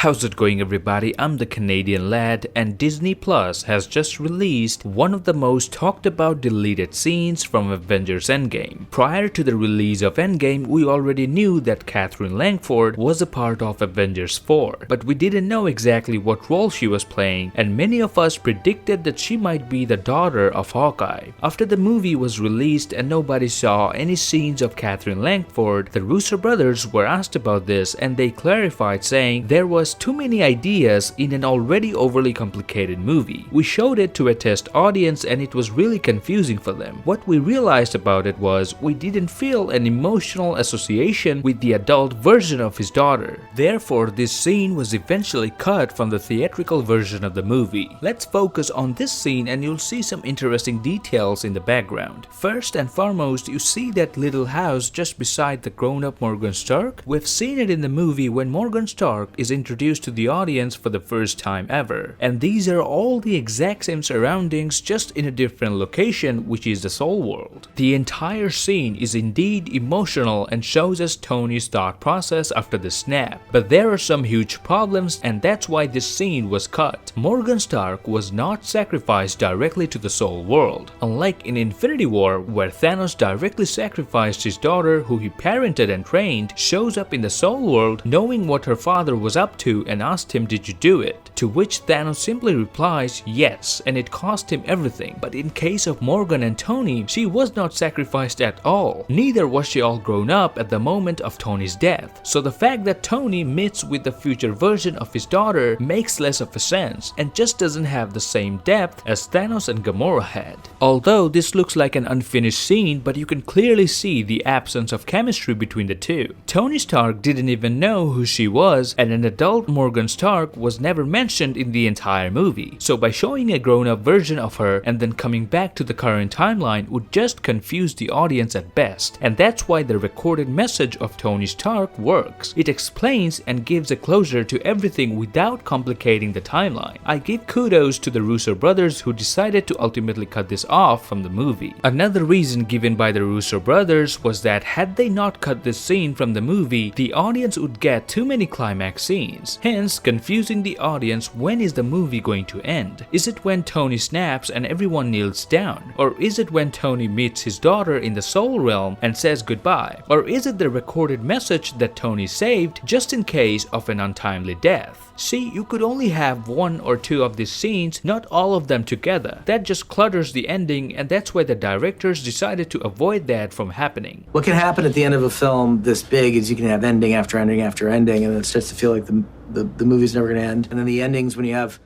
How's it going, everybody? I'm the Canadian lad, and Disney Plus has just released one of the most talked about deleted scenes from Avengers Endgame. Prior to the release of Endgame, we already knew that Catherine Langford was a part of Avengers 4, but we didn't know exactly what role she was playing, and many of us predicted that she might be the daughter of Hawkeye. After the movie was released and nobody saw any scenes of Catherine Langford, the Russo brothers were asked about this and they clarified, saying there was too many ideas in an already overly complicated movie. We showed it to a test audience and it was really confusing for them. What we realized about it was we didn't feel an emotional association with the adult version of his daughter. Therefore, this scene was eventually cut from the theatrical version of the movie. Let's focus on this scene and you'll see some interesting details in the background. First and foremost, you see that little house just beside the grown-up Morgan Stark. We've seen it in the movie when Morgan Stark is introduced to the audience for the first time ever. And these are all the exact same surroundings, just in a different location, which is the Soul World. The entire scene is indeed emotional and shows us Tony's thought process after the snap. But there are some huge problems, and that's why this scene was cut. Morgan Stark was not sacrificed directly to the Soul World. Unlike in Infinity War, where Thanos directly sacrificed his daughter, who he parented and trained, shows up in the Soul World knowing what her father was up to and asked him, "Did you do it?" To which Thanos simply replies, "Yes," and it cost him everything. But in case of Morgan and Tony, she was not sacrificed at all. Neither was she all grown up at the moment of Tony's death. So the fact that Tony meets with the future version of his daughter makes less of a sense and just doesn't have the same depth as Thanos and Gamora had. Although this looks like an unfinished scene, but you can clearly see the absence of chemistry between the two. Tony Stark didn't even know who she was, and an adult Morgan Stark was never mentioned in the entire movie. So by showing a grown-up version of her and then coming back to the current timeline would just confuse the audience at best. And that's why the recorded message of Tony Stark works. It explains and gives a closure to everything without complicating the timeline. I give kudos to the Russo brothers who decided to ultimately cut this off from the movie. Another reason given by the Russo brothers was that had they not cut this scene from the movie, the audience would get too many climax scenes, hence confusing the audience. When is the movie going to end? Is it when Tony snaps and everyone kneels down? Or is it when Tony meets his daughter in the Soul Realm and says goodbye? Or is it the recorded message that Tony saved just in case of an untimely death? See, you could only have one or two of these scenes, not all of them together. That just clutters the ending, and that's why the directors decided to avoid that from happening. What can happen at the end of a film this big is you can have ending after ending after ending, and it starts to feel like the movie's never going to end. And then the endings, when you have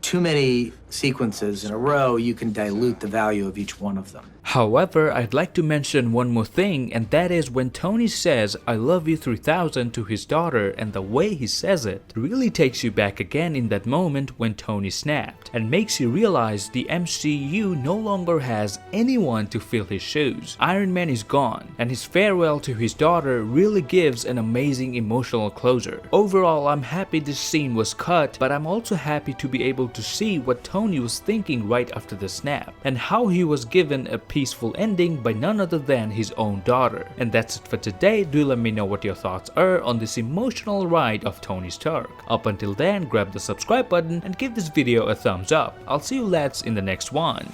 too many sequences in a row, you can dilute the value of each one of them. However, I'd like to mention one more thing, and that is when Tony says "I love you 3000" to his daughter, and the way he says it really takes you back again in that moment when Tony snapped and makes you realize the MCU no longer has anyone to fill his shoes. Iron Man is gone, and his farewell to his daughter really gives an amazing emotional closure. Overall, I'm happy this scene was cut, but I'm also happy to be able to see what Tony was thinking right after the snap, and how he was given a peaceful ending by none other than his own daughter. And that's it for today. Do let me know what your thoughts are on this emotional ride of Tony Stark. Up until then, grab the subscribe button and give this video a thumbs up. I'll see you lads in the next one.